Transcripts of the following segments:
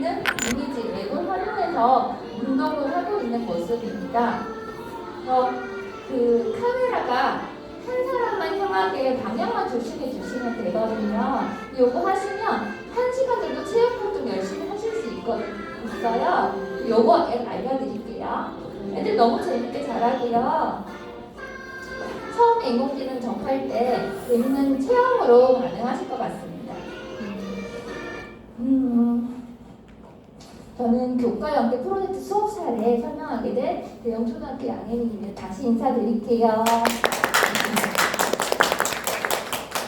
있는 이미지 앱을 활용해서 운동을 하고 있는 모습입니다. 그 카메라가 한 사람만 향하게 방향만 조심해 주시면 되거든요. 요거 하시면 1시간 정도 체육 활동 열심히 하실 수 있어요. 요거 앱 알려드릴게요. 애들 너무 재밌게 잘하고요. 처음에 인공지능 접할 때 재밌는 체험으로 반응하실 것 같습니다. 저는 교과 연계 프로젝트 수업 사례 설명하게 된 대형초등학교 양혜민입니다. 다시 인사드릴게요.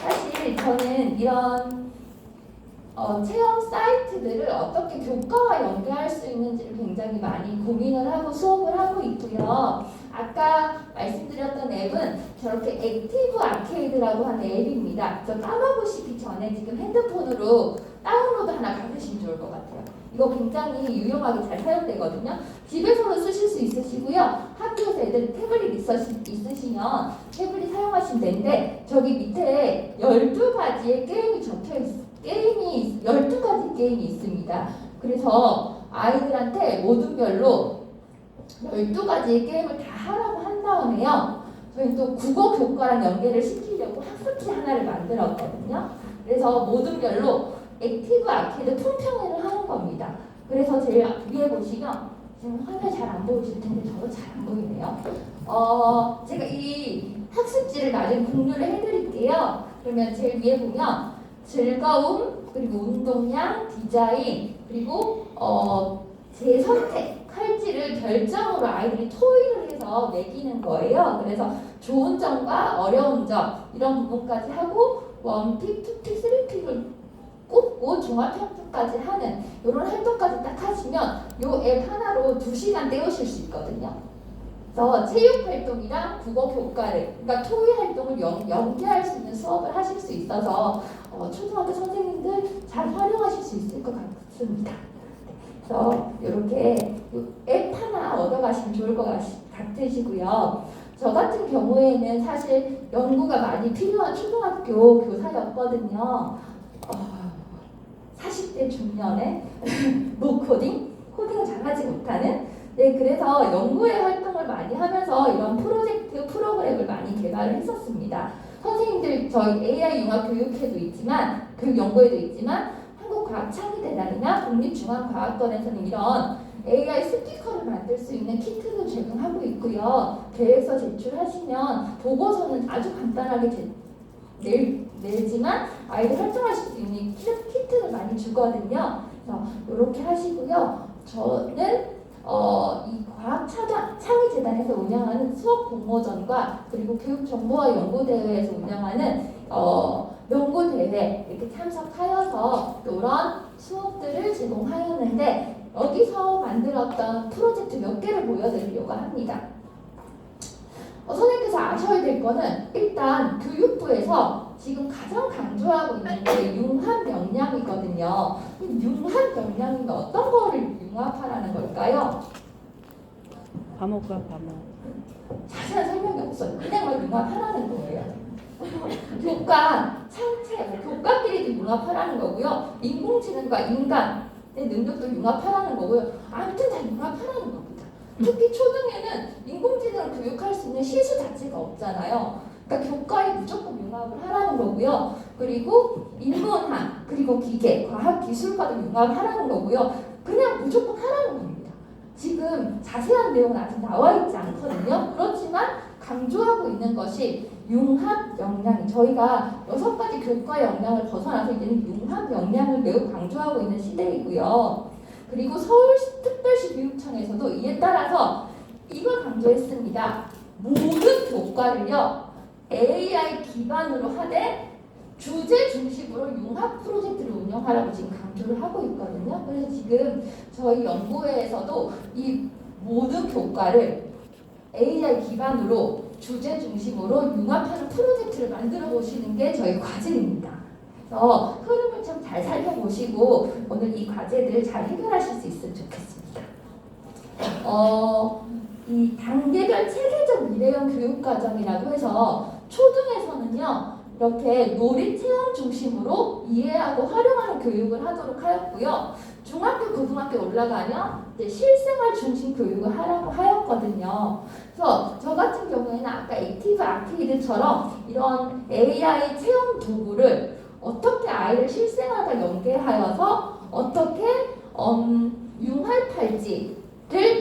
사실 저는 이런 체험 사이트들을 어떻게 교과와 연계할 수 있는지를 굉장히 많이 고민을 하고 수업을 하고 있고요. 아까 말씀드렸던 앱은 저렇게 액티브 아케이드라고 하는 앱입니다. 저 까먹으시기 전에 지금 핸드폰으로 다운로드 하나 받으시면 좋을 것 같아요. 이거 굉장히 유용하게 잘 사용되거든요. 집에서도 쓰실 수 있으시고요. 학교에서 애들 태블릿 있으시면 태블릿 사용하시면 되는데 저기 밑에 12가지의 게임이 적혀있어요. 12가지 게임이 있습니다. 그래서 아이들한테 모든별로 12가지의 게임을 다 하라고 한 다음에요. 저희 또 국어 교과랑 연계를 시키려고 학습지 하나를 만들었거든요. 그래서 모든별로 액티브 아케이드 품평회를 하는 겁니다. 그래서 제일 위에 보시면 지금 화면 잘 안 보이실 텐데 저도 잘 안 보이네요. 제가 이 학습지를 나중에 공유를 해드릴게요. 그러면 제일 위에 보면 즐거움, 그리고 운동량, 디자인, 그리고 재선택 할지를 결정으로 아이들이 토의를 해서 매기는 거예요. 그래서 좋은 점과 어려운 점 이런 부분까지 하고 원픽, 투픽, 쓰리픽을 꼽고 종합평가까지 하는 이런 활동까지 딱 하시면 이 앱 하나로 2시간 때우실 수 있거든요. 그래서 체육 활동이랑 국어 교과를, 그러니까 토의 활동을 연계할 수 있는 수업을 하실 수 있어서 초등학교 선생님들 잘 활용하실 수 있을 것 같습니다. 그래서 이렇게 앱 하나 얻어가시면 좋을 것 같으시고요. 저 같은 경우에는 사실 연구가 많이 필요한 초등학교 교사였거든요. 40대 중년에 코딩을 잘하지 못하는 그래서 연구의 활동을 많이 하면서 이런 프로젝트, 프로그램을 많이 개발을 했었습니다. 선생님들 저희 AI 융합 교육회도 있지만 교육 연구회도 있지만 한국과학창의대단이나 국립중앙과학원에서는 이런 AI 스피커를 만들 수 있는 키트도 제공하고 있고요. 계획서 제출하시면 보고서는 아주 간단하게 내지만 아이들 활동하실 수 있는 키트를 많이 주거든요. 그래서 이렇게 하시고요. 저는 이 과학창의재단에서 운영하는 수업 공모전과 그리고 교육정보화 연구대회에서 운영하는 연구대회 이렇게 참석하여서 이런 수업들을 제공하였는데 여기서 만들었던 프로젝트 몇 개를 보여드리려고 합니다. 선생님께서 아셔야 될 거는 일단 교육부에서 지금 가장 강조하고 있는 게 융합 역량이거든요. 융합 역량이면 어떤 거를 융합하라는 걸까요? 과목과 과목. 자세한 설명이 없어요. 그냥 막 융합하라는 거예요. 교과, 창체, 교과끼리도 융합하라는 거고요. 인공지능과 인간의 능력도 융합하라는 거고요. 아무튼 다 융합하라는 겁니다. 특히 초등에는 인공지능을 교육할 수 있는 시수 자체가 없잖아요. 그러니까 교과에 무조건 융합을 하라는 거고요. 그리고 인문학, 그리고 기계, 과학, 기술과도 융합을 하라는 거고요. 그냥 무조건 하라는 겁니다. 지금 자세한 내용은 아직 나와 있지 않거든요. 그렇지만 강조하고 있는 것이 융합 역량이 저희가 6가지 교과 역량을 벗어나서 이제는 융합 역량을 매우 강조하고 있는 시대이고요. 그리고 서울특별시 교육청에서도 이에 따라서 이걸 강조했습니다. 모든 교과를요 AI 기반으로 하되 주제 중심으로 융합 프로젝트를 운영하라고 지금 강조를 하고 있거든요. 그래서 지금 저희 연구회에서도 이 모든 교과를 AI 기반으로 주제 중심으로 융합하는 프로젝트를 만들어 보시는 게 저희 과제입니다. 그래서 흐름을 좀 잘 살펴보시고 오늘 이 과제들 잘 해결하실 수 있으면 좋겠습니다. 이 단계별 체계적 미래형 교육과정이라고 해서 초등에서는요 이렇게 놀이 체험 중심으로 이해하고 활용하는 교육을 하도록 하였고요. 중학교, 고등학교 올라가면 이제 실생활 중심 교육을 하라고 하였거든요. 그래서 저 같은 경우에는 아까 액티브 아케이드처럼 이런 AI 체험 도구를 어떻게 아이를 실생활과 연계하여서 어떻게 융합할지를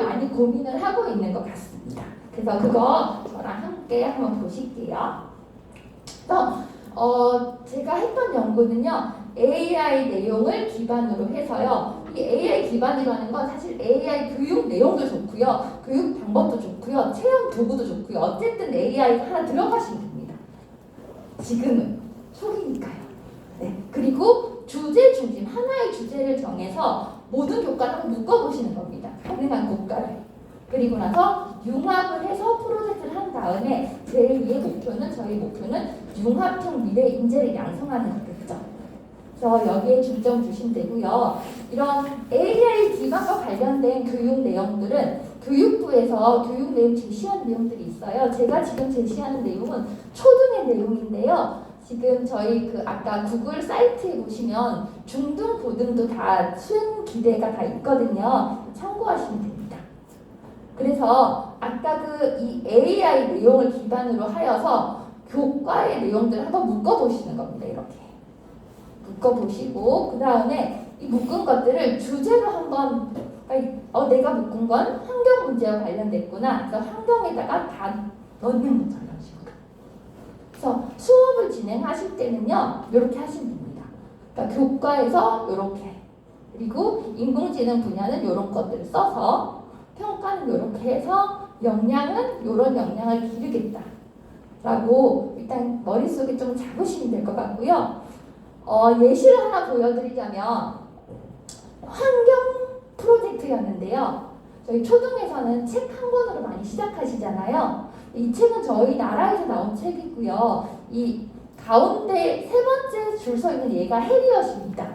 많이 고민을 하고 있는 것 같습니다. 그래서 그거 저랑 함께 한번 보실게요. 그래서 제가 했던 연구는요. AI 내용을 기반으로 해서요. 이 AI 기반이라는 건 사실 AI 교육 내용도 좋고요. 교육 방법도 좋고요. 체험 도구도 좋고요. 어쨌든 AI가 하나 들어가시면 됩니다. 지금은 초기니까요. 네. 그리고 주제 중심, 하나의 주제를 정해서 모든 교과를 한번 묶어보시는 겁니다. 가능한 교과를. 그리고 나서 융합을 해서 프로젝트를 한 다음에 제2의 목표는, 저희 목표는 융합형 미래 인재를 양성하는 거겠죠. 그래서 여기에 중점 두시면 되고요. 이런 AI 기반과 관련된 교육 내용들은 교육부에서 교육 내용 제시하는 내용들이 있어요. 제가 지금 제시하는 내용은 초등의 내용인데요. 지금 저희 아까 구글 사이트에 보시면 중등, 고등도 다 수행 기대가 다 있거든요. 참고하시면 됩니다. 그래서 아까 이 AI 내용을 기반으로 하여서 교과의 내용들을 한번 묶어보시는 겁니다. 이렇게 묶어보시고 그 다음에 이 묶은 것들을 주제로 한번 내가 묶은 건 환경 문제와 관련됐구나. 그래서 환경에다가 다 넣는 거죠. 이런 식으로. 그래서 수업을 진행하실 때는요. 이렇게 하시면 됩니다. 그러니까 교과에서 이렇게 그리고 인공지능 분야는 이런 것들을 써서 평가는 이렇게 해서 역량은 이런 역량을 기르겠다 라고 일단 머릿속에 좀 잡으시면 될 것 같고요. 예시를 하나 보여드리자면 환경 프로젝트였는데요. 저희 초등에서는 책 한 권으로 많이 시작하시잖아요. 이 책은 저희 나라에서 나온 책이고요. 이 가운데 세 번째 줄 서 있는 얘가 해리엇입니다.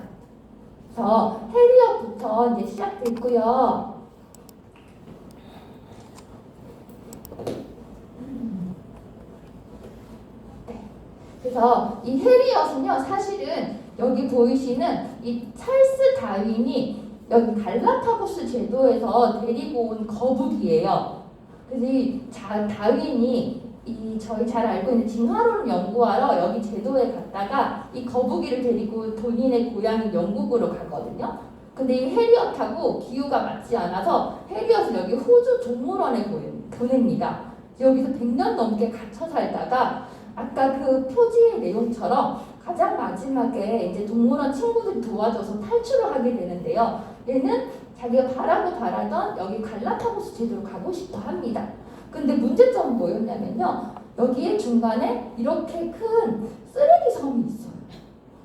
그래서 해리엇부터 이제 시작됐고요. 그래서 이 해리엇은요, 사실은 여기 보이시는 이 찰스 다윈이 여기 갈라파고스 제도에서 데리고 온 거북이에요. 그래서 이 다윈이 저희 잘 알고 있는 진화론을 연구하러 여기 제도에 갔다가 이 거북이를 데리고 본인의 고향인 영국으로 가거든요. 근데 이 해리엇하고 기후가 맞지 않아서 해리엇을 여기 호주 동물원에 보냅니다. 여기서 100년 넘게 갇혀 살다가 아까 그 표지의 내용처럼 가장 마지막에 이제 동물원 친구들이 도와줘서 탈출을 하게 되는데요. 얘는 자기가 바라던 여기 갈라파고스 제도로 가고 싶어 합니다. 근데 문제점은 뭐였냐면요. 여기에 중간에 이렇게 큰 쓰레기 섬이 있어요.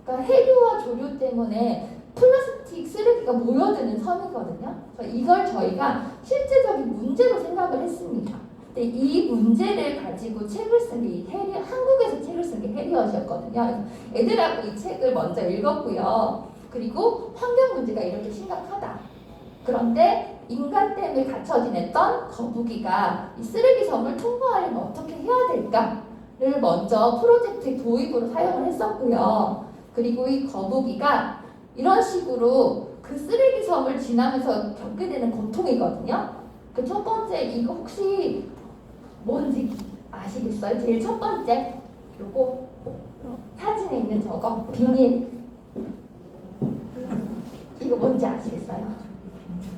그러니까 해류와 조류 때문에 플라스틱 쓰레기가 모여드는 섬이거든요. 그래서 이걸 저희가 실제적인 문제로 생각을 했습니다. 근데 이 문제를 가지고 책을 쓴 게 한국에서 책을 쓴 게 해리엇이었거든요. 그래서 애들하고 이 책을 먼저 읽었고요. 그리고 환경 문제가 이렇게 심각하다. 그런데 인간 때문에 갇혀 지냈던 거북이가 이 쓰레기 섬을 통과하려면 어떻게 해야 될까를 먼저 프로젝트의 도입으로 사용을 했었고요. 그리고 이 거북이가 이런 식으로 그 쓰레기 섬을 지나면서 겪게 되는 고통이거든요. 그 첫 번째 이거 혹시 뭔지 아시겠어요? 제일 첫 번째 요거 사진에 있는 저거 비닐 이거 뭔지 아시겠어요?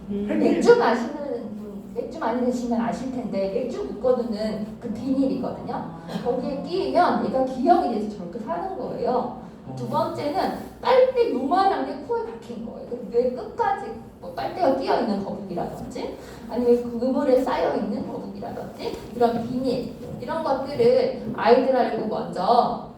맥주 마시는 분, 맥주 많이 드시면 아실 텐데 맥주 묶어두는 그 비닐이거든요. 거기에 끼면 얘가 기형이 돼서 저렇게 사는 거예요. 두 번째는 빨대 요만한 게 코에 박힌 거예요. 뇌 끝까지 뭐 빨대가 끼어 있는 거북이라든지 아니면 그물에 쌓여 있는 거북이라든지 이런 비닐 이런 것들을 아이들하고 먼저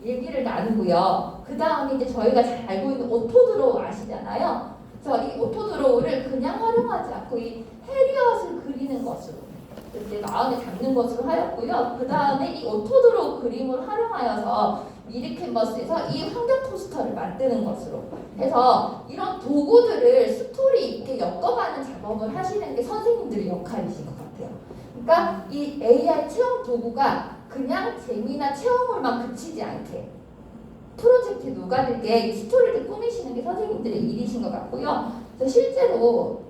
얘기를 나누고요. 그 다음에 이제 저희가 잘 알고 있는 오토드로우 아시잖아요. 그래서 이 오토드로우를 그냥 활용하지 않고 이 해리엇을 그리는 것으로 이제 마음에 담는 것으로 하였고요. 그 다음에 이 오토드로우 그림을 활용하여서 미리 캔버스에서 이 환경 포스터를 만드는 것으로 해서 이런 도구들을 스토리 있게 엮어가는 작업을 하시는 게 선생님들의 역할이신 것 같아요. 그러니까 이 AI 체험 도구가 그냥 재미나 체험으로만 그치지 않게 프로젝트에 녹아들게 이 스토리를 꾸미시는 게 선생님들의 일이신 것 같고요. 그래서 실제로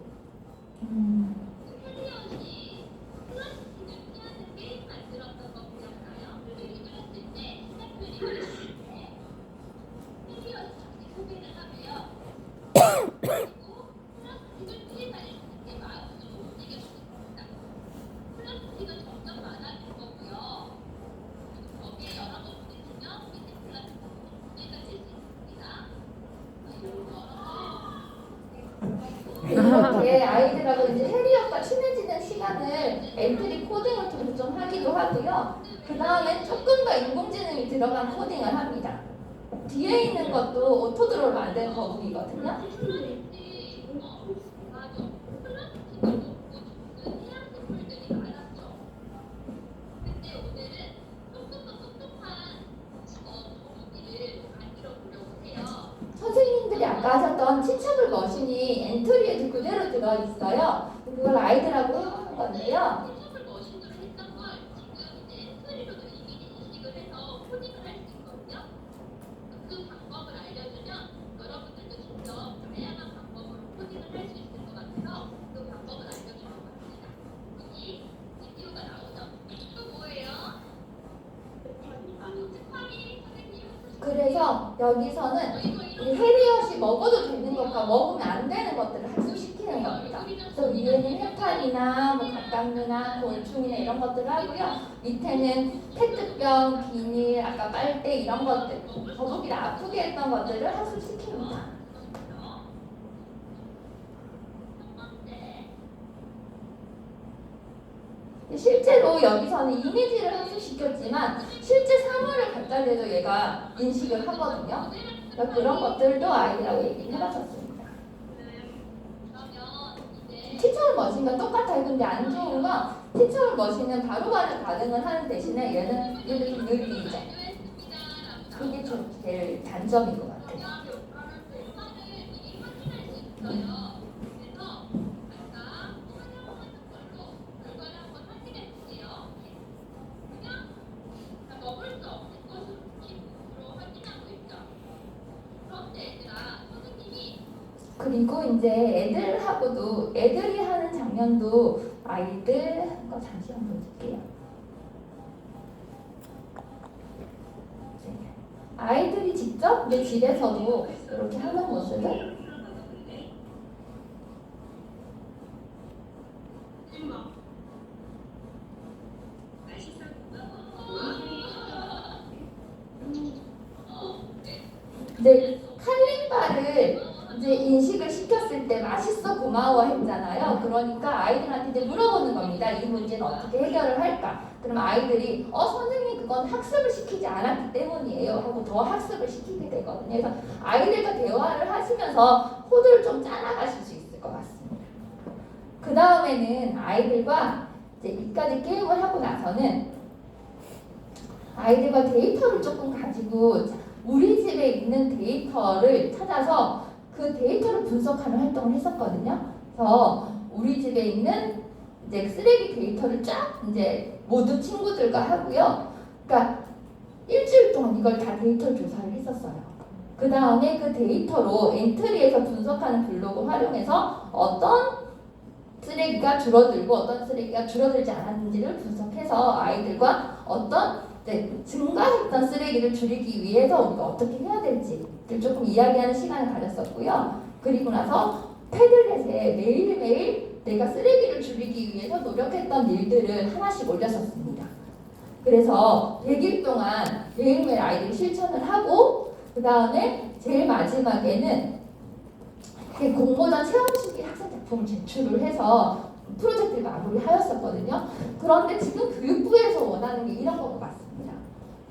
이렇게 아이들하고 이제 해리어가 친해지는 시간을 엔트리 코딩을 통해서 좀 하기도 하고요. 그 다음에 조금 더 인공지능이 들어간 코딩을 합니다. 뒤에 있는 것도 오토드로를 만든 거북이거든요. 선생님들이 아까 하셨던 티처블 머신이 엔트리에 그대로 들어있어요. 그걸 아이들하고 해보는 건데요. 그래서 여기서는 이 해리엇이 먹어도 되는 것과 먹으면 안 되는 것들을 학습시키는 겁니다. 그래서 위에는 해파리나 뭐 갑각류나 곤충이나 이런 것들을 하고요. 밑에는 페트병, 비닐, 아까 빨대 이런 것들, 거북이를 아프게 했던 것들을 학습시킵니다. 실제로 여기서는 이미지를 학습시켰지만 실제 사물을 갖다 대도 얘가 인식을 하거든요. 그러니까 그런 것들도 아이들하고 얘기를 해봤었습니다. 티처블 머신과 똑같아요. 근데 안 좋은 건 티처블 머신은 바로바로 반응을 하는 대신에 얘는 이렇게 느리죠. 그게 좀 제일 단점인 것 같아요. 그리고 이제 애들하고도 애들이 하는 장면도 아이들 거 잠시만 보여줄게요. 아이들이 직접 내 집에서도 이렇게 하는 모습을 이제 칼림바를 이제 인식을 시켰을 때 맛있어 고마워 했잖아요. 그러니까 아이들한테 이제 물어보는 겁니다. 이 문제는 어떻게 해결을 할까? 그럼 아이들이 선생님 그건 학습을 시키지 않았기 때문이에요 하고 더 학습을 시키게 되거든요. 그래서 아이들과 대화를 하시면서 호들을 좀 짜나가실 수 있을 것 같습니다. 그 다음에는 아이들과 이제 이까지 게임을 하고 나서는 아이들과 데이터를 조금 가지고 우리 집에 있는 데이터를 찾아서 그 데이터를 분석하는 활동을 했었거든요. 그래서 우리 집에 있는 이제 쓰레기 데이터를 쫙 이제 모두 친구들과 하고요. 그러니까 일주일 동안 이걸 다 데이터 조사를 했었어요. 그 다음에 그 데이터로 엔트리에서 분석하는 블록을 활용해서 어떤 쓰레기가 줄어들고 어떤 쓰레기가 줄어들지 않았는지를 분석해서 아이들과 어떤 증가했던 쓰레기를 줄이기 위해서 우리가 어떻게 해야 될지를 조금 이야기하는 시간을 가졌었고요. 그리고 나서 패들렛에 매일매일 내가 쓰레기를 줄이기 위해서 노력했던 일들을 하나씩 올렸었습니다. 그래서 100일 동안 매일매일 아이들이 실천을 하고 그 다음에 제일 마지막에는 공모전 체험주기 학생작품을 제출을 해서 프로젝트를 마무리하였었거든요. 그런데 지금 교육부에서 원하는 게 이런 것 같습니다.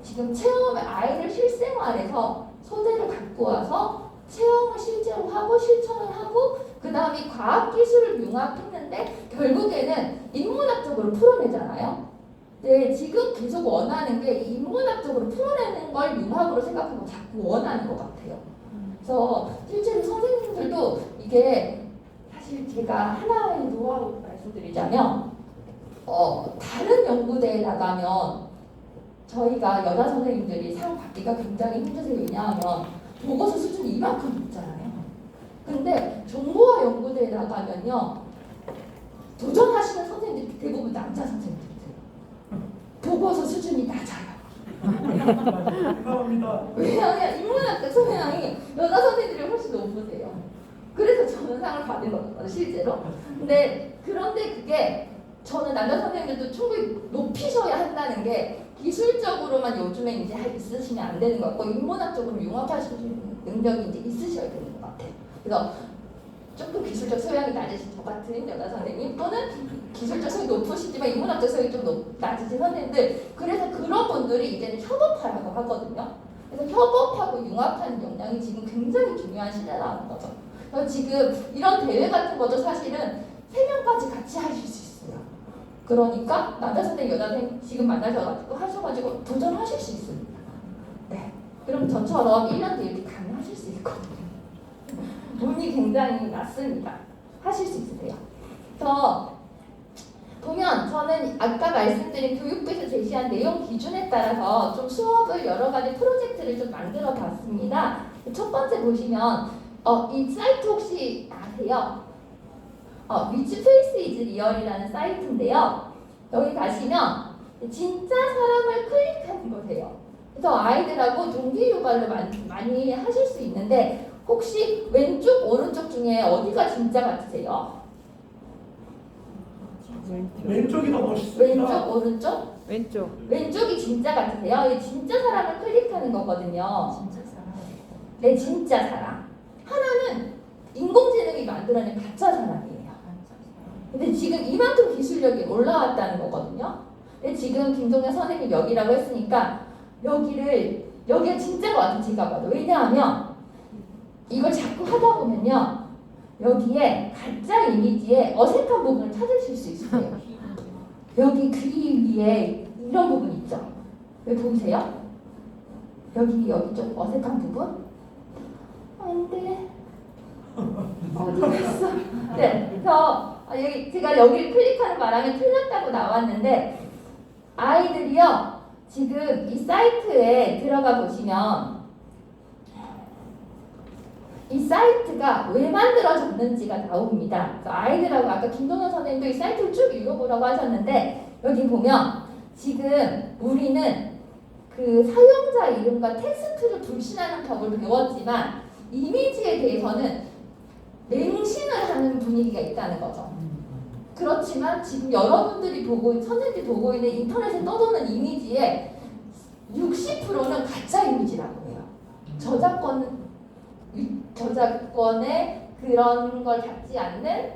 지금 체험을 아이를 실생활에서 소재를 갖고 와서 체험을 실제로 하고 실천을 하고 그 다음에 과학기술을 융합했는데 결국에는 인문학적으로 풀어내잖아요. 네, 지금 계속 원하는 게 인문학적으로 풀어내는 걸 융합으로 생각하고 자꾸 원하는 것 같아요. 그래서 실제로 선생님들도 이게 사실 제가 하나의 노하우 말씀드리자면 다른 연구대에 나가면 저희가 여자 선생님들이 상 받기가 굉장히 힘드세요. 왜냐하면 보고서 수준이 이만큼 높잖아요. 근데 정보화 연구대에 나가면요, 도전하시는 선생님들이 대부분 남자 선생님들이세요. 보고서 수준이 낮아요. 감사합니다. 왜냐하면 인문학적 성향이 여자 선생님들이 훨씬 높으세요. 그래서 저는 상을 받은 거거든요, 실제로. 그런데 그게 저는 남자 선생님들도 충분히 높이셔야 한다는 게 기술적으로만 요즘에 이제 있으시면 안 되는 것 같고 인문학적으로 융합하시는 능력이 이제 있으셔야 되는 것 같아요. 그래서 조금 기술적 소양이 낮으신 저 같은 여자 선생님 또는 기술적 소양이 높으시지만 인문학적 소양이 좀 낮으신 선생님들, 그래서 그런 분들이 이제는 협업하라고 하거든요. 그래서 협업하고 융합하는 역량이 지금 굉장히 중요한 시대라는 거죠. 그래서 지금 이런 대회 같은 것도 사실은 3명까지 같이 하실 수 있어요. 그러니까 남자 선생님, 여자 선생님 지금 하셔가지고 도전하실 수 있습니다. 네. 그럼 저처럼 1년 뒤에 이렇게 가능하실 수 있거든요. 운이 굉장히 낮습니다. 하실 수 있으세요. 그래서 보면 저는 아까 말씀드린 교육부에서 제시한 내용 기준에 따라서 좀 수업을 여러 가지 프로젝트를 좀 만들어 봤습니다. 첫 번째 보시면 이 사이트 혹시 아세요? Which Face is Real이라는 사이트인데요. 여기 가시면 진짜 사람을 클릭하는 거세요. 그래서 아이들하고 동기 유발로 많이 하실 수 있는데 혹시 왼쪽 오른쪽 중에 어디가 진짜 같으세요? 왼쪽이 더 멋있습니다. 왼쪽 오른쪽? 왼쪽. 왼쪽이 진짜 같으세요? 이 진짜 사람을 클릭하는 거거든요. 네, 진짜 사람. 하나는 인공지능이 만들어낸 가짜 사람이에요. 근데 지금 이만큼 기술력이 올라왔다는 거거든요. 근데 지금 김동현 선생님 여기라고 했으니까 여기가 진짜 것 같은 제가 봐도. 왜냐하면 이걸 자꾸 하다 보면요, 여기에 가짜 이미지에 어색한 부분을 찾으실 수 있어요. 여기 귀 위에 이런 부분 있죠? 여기 보이세요? 여기 좀 어색한 부분? 안 돼. 어디 갔어? 네, 그래서 제가 여기를 클릭하는 바람에 틀렸다고 나왔는데 아이들이요, 지금 이 사이트에 들어가 보시면 이 사이트가 왜 만들어졌는지가 나옵니다. 그래서 아이들하고 아까 김동현 선생님도 이 사이트를 쭉 읽어보라고 하셨는데 여기 보면 지금 우리는 그 사용자 이름과 텍스트를 불신하는 법을 배웠지만 이미지에 대해서는 맹신을 하는 분위기가 있다는 거죠. 그렇지만 지금 여러분들이 선생님들이 보고 있는 인터넷에 떠도는 이미지의 60%는 가짜 이미지라고 해요. 저작권의 그런 걸 갖지 않는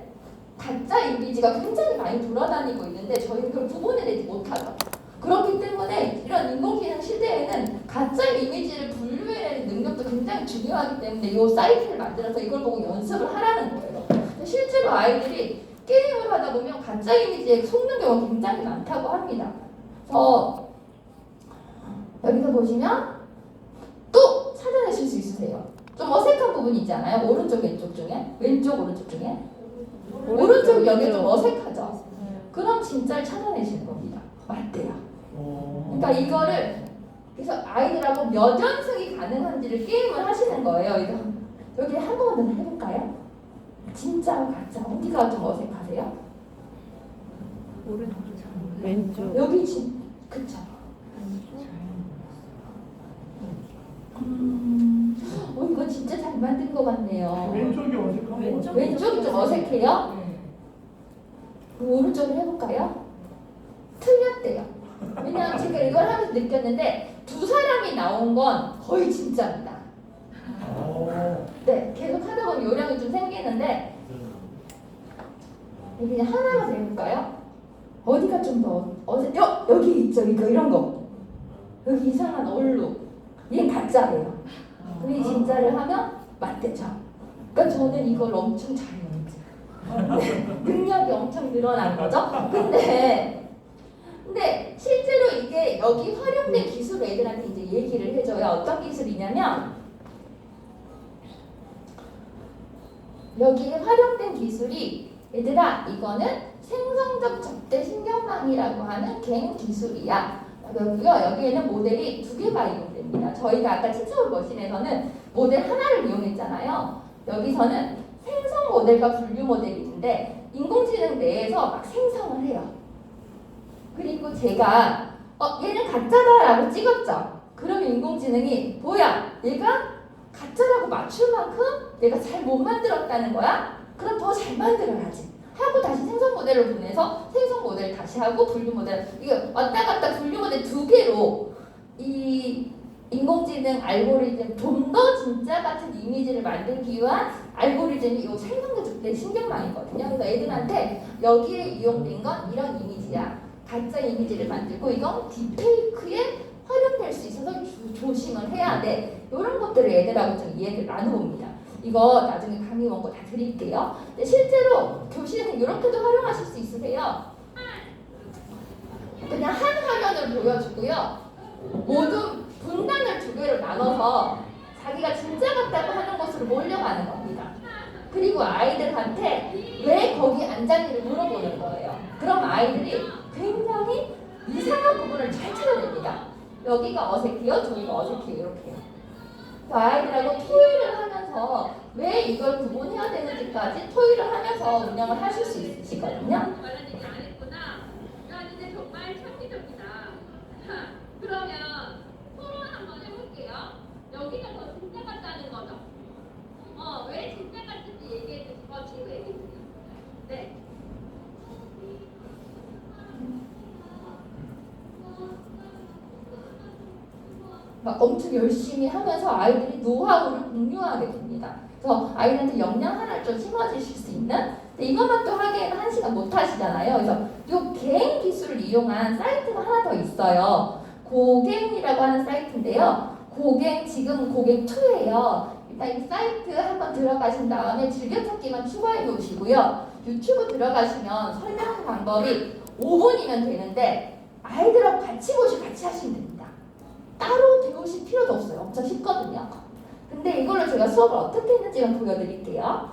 가짜 이미지가 굉장히 많이 돌아다니고 있는데 저희는 그걸 구분해내지 못하죠. 그렇기 때문에 이런 인공지능 시대에는 가짜 이미지를 분류해내는 능력도 굉장히 중요하기 때문에 이 사이트를 만들어서 이걸 보고 연습을 하라는 거예요. 실제로 아이들이 게임을 하다 보면 가짜 이미지에 속는 경우가 굉장히 많다고 합니다. 그래서 여기서 보시면 또 찾아내실 수 있으세요. 좀 어색한 부분이 있잖아요. 오른쪽 왼쪽 중에 오른쪽 중에 오른쪽 여기 좀 어색하죠. 그럼 진짜를 찾아내시는 겁니다. 맞대요. 그러니까 이거를 그래서 아이들하고 몇 연승이 가능한지를 게임을 하시는 거예요. 여기 한 번만 더 해볼까요? 진짜와 가짜 어디가 좀 어색하세요? 오른쪽. 왼쪽. 여기 그쵸? 이거 진짜 잘 만든 것 같네요. 왼쪽이 어색한 거 같아요. 왼쪽이 좀 어색해요? 그럼 오른쪽을 해볼까요? 틀렸대요. 왜냐하면 제가 이걸 하면서 느꼈는데 두 사람이 나온 건 거의 진짜입니다. 네, 계속 하다 보면 요령이 좀 생기는데 그냥 하나만 더 해볼까요? 어디가 좀 더 여기 있죠, 이거 이런 거. 여기 이상한 얼룩. 얘 가짜예요. 우리 진짜를 하면 맞대죠. 그러니까 저는 이걸 엄청 잘 연습해요. 능력이 엄청 늘어난 거죠. 근데 실제로 이게 여기 활용된 기술 애들한테 이제 얘기를 해줘요. 어떤 기술이냐면 여기 활용된 기술이 얘들아 이거는 생성적 적대 신경망이라고 하는 갱 기술이야. 여기에는 모델이 2개가 이용됩니다. 저희가 아까 치트볼 머신에서는 모델 하나를 이용했잖아요. 여기서는 모델과 분류 모델이 있는데 인공지능 내에서 막 생성을 해요. 그리고 제가 얘는 가짜다라고 찍었죠. 그러면 인공지능이 뭐야? 얘가 가짜라고 맞출 만큼 내가 잘 못 만들었다는 거야? 그럼 더 잘 만들어야지 하고 다시 생성 모델을 보내서 생성 모델 다시 하고 분류 모델, 이거 왔다 갔다 분류 모델 두 개로 이 인공지능 알고리즘 좀 더 진짜 같은 이미지를 만들기 위한 알고리즘이 이 생성된 내 신경망이거든요. 그래서 애들한테 여기에 이용된 건 이런 이미지야. 가짜 이미지를 만들고 이건 딥페이크에 활용될 수 있어서 조심을 해야 돼. 이런 것들을 애들하고 좀 이야기를 나눠봅니다. 이거 나중에 강의 원고 다 드릴게요. 근데 실제로 교실에서 이렇게도 활용하실 수 있으세요. 그냥 한 화면을 보여주고요. 모두 분단을 두 개로 나눠서 자기가 진짜 같다고 하는 곳으로 몰려가는 겁니다. 그리고 아이들한테 왜 거기 앉았니를 물어보는 거예요. 그럼 아이들이 굉장히 이상한 부분을 잘 찾아냅니다. 여기가 어색해요, 저기가 어색해요, 이렇게요. 아이들하고 토의를 하면서 왜 이걸 구분해야 되는지까지 토의를 하면서 운영을 하실 수 있으시거든요. 말하는 얘기 안 했구나. 야, 근데 정말 창의적이다. 그러면 토론 한번 해볼게요. 여기가 더 진짜 같다는 거죠. 왜 진짜 같은지 얘기해 주시고 친구 얘기해 주세요. 네. 막 엄청 열심히 하면서 아이들이 노하우를 공유하게 됩니다. 그래서 아이들한테 역량 하나를 좀 심어주실 수 있는. 근데 이것만 또 하기에는 1시간 못 하시잖아요. 그래서 이 개인 기술을 이용한 사이트가 하나 더 있어요. 고갱이라고 하는 사이트인데요. 고갱 지금 고갱 2예요. 일단 이 사이트 한번 들어가신 다음에 즐겨찾기만 추가해 놓으시고요. 유튜브 들어가시면 설명 방법이 5분이면 되는데 아이들하고 같이 같이 하시면 됩니다. 따로 배우실 필요도 없어요. 엄청 쉽거든요. 근데 이걸로 제가 수업을 어떻게 했는지 좀 보여드릴게요.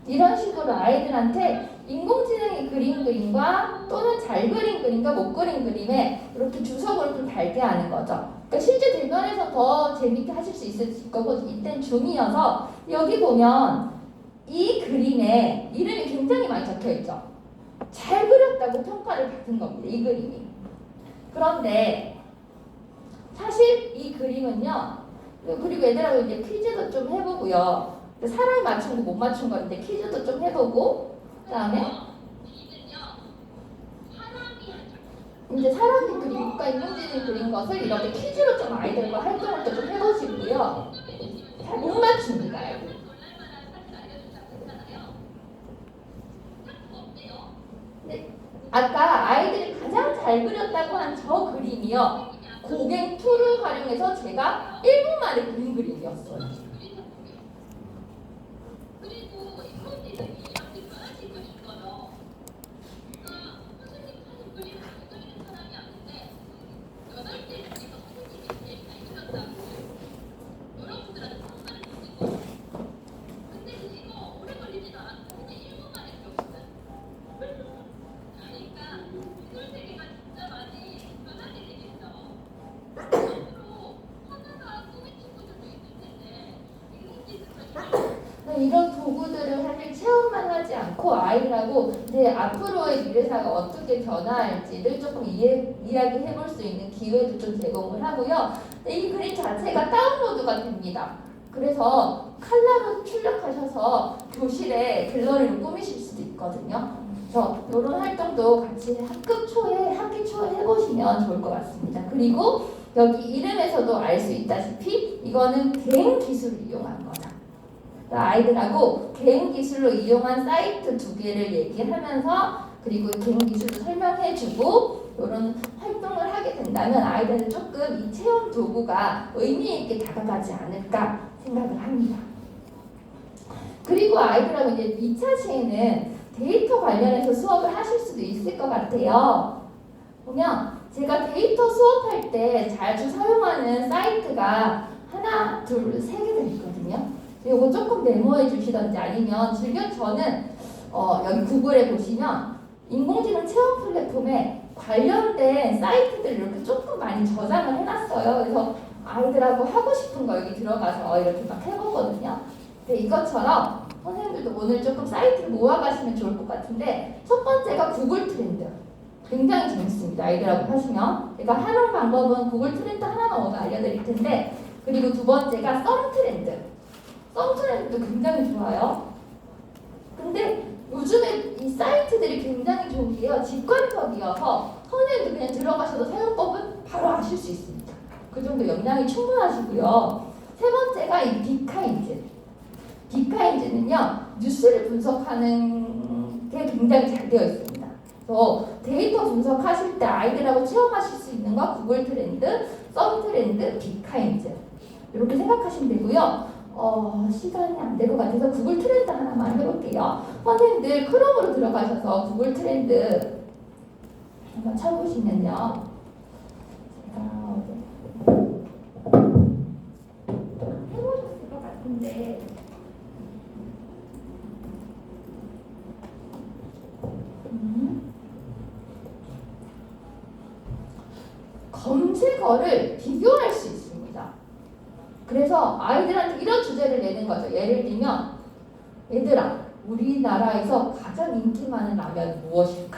이런 식으로 아이들한테 인공지능이 그린 그림과 또는 잘 그린 그림과 못 그린 그림에 이렇게 주석을 좀 달게 하는 거죠. 그러니까 실제 대면에서 더 재밌게 하실 수 있을 거고 이땐 줌이어서 여기 보면 이 그림에 이름이 굉장히 많이 적혀 있죠. 잘 그렸다고 평가를 받은 겁니다. 이 그림이. 그런데 사실 이 그림은요. 그리고 애들하고 이제 퀴즈도 좀 해보고요. 사람이 맞춘 거 못 맞춘 건데 퀴즈도 좀 해보고 그다음에 이제 사람이 그림과 인공지능이 그린 것을 이렇게 퀴즈로 좀 아이들과 활동을 좀 해보시고요. 잘 못 맞춥니다. 아이들. 네, 아까 아이들이 가장 잘 그렸다고 한 저 그림이요. 고갱 2를 활용해서 제가 1분 만에 그린 그림이었어요. 이런 도구들을 사실 체험만 하지 않고 아이들하고 이제 앞으로의 미래사가 어떻게 변화할지를 조금 이야기해 볼 수 있는 기회도 좀 제공을 하고요. 이 그림 자체가 다운로드가 됩니다. 그래서 컬러로 출력하셔서 교실에 갤러리를 꾸미실 수도 있거든요. 그래서 이런 활동도 같이 학기 초에 해보시면 좋을 것 같습니다. 그리고 여기 이름에서도 알 수 있다시피 이거는 개인 기술을 이용한 거죠. 아이들하고 개인 기술로 이용한 사이트 2개를 얘기하면서 그리고 개인 기술도 설명해주고 이런 활동을 하게 된다면 아이들은 조금 이 체험 도구가 의미 있게 다가가지 않을까 생각을 합니다. 그리고 아이들하고 이제 2차 시에는 데이터 관련해서 수업을 하실 수도 있을 것 같아요. 보면 제가 데이터 수업할 때 자주 사용하는 사이트가 하나, 둘, 세 개가 있거든요. 요거 조금 메모해 주시던지 아니면 지금 저는 여기 구글에 보시면 인공지능 체험 플랫폼에 관련된 사이트들 이렇게 조금 많이 저장을 해놨어요. 그래서 아이들하고 하고 싶은 거 여기 들어가서 이렇게 막 해보거든요. 근데 이것처럼 선생님들도 오늘 조금 사이트를 모아가시면 좋을 것 같은데 첫 번째가 구글 트렌드. 굉장히 재밌습니다. 아이들하고 하시면. 그러니까 하는 방법은 구글 트렌드 하나만 오늘 알려드릴 텐데 그리고 두 번째가 썸 트렌드. 썸 트렌드도 굉장히 좋아요. 근데 요즘에 이 사이트들이 굉장히 좋은 게요. 직관적이어서 선생님도 그냥 들어가셔도 사용법은 바로 아실 수 있습니다. 그 정도 역량이 충분하시고요. 세 번째가 이 빅카인즈. 빅카인즈는요. 뉴스를 분석하는 게 굉장히 잘 되어 있습니다. 그래서 데이터 분석하실 때 아이들하고 체험하실 수 있는 거 구글 트렌드, 썸 트렌드, 빅카인즈 이렇게 생각하시면 되고요. 시간이 안 될 것 같아서 구글 트렌드 하나만 해볼게요. 선생님들 크롬으로 들어가셔서 구글 트렌드 한번 쳐보시면요. 제가 해보셨을 것 같은데 검색어를 비교할 수 있습니다. 그래서 아이들한테 이런 주제를 내는 거죠. 예를 들면 얘들아 우리나라에서 가장 인기 많은 라면 무엇일까?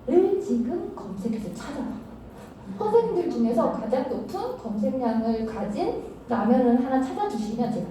를 지금 검색해서 찾아봐. 선생님들 중에서 가장 높은 검색량을 가진 라면을 하나 찾아주시면 제가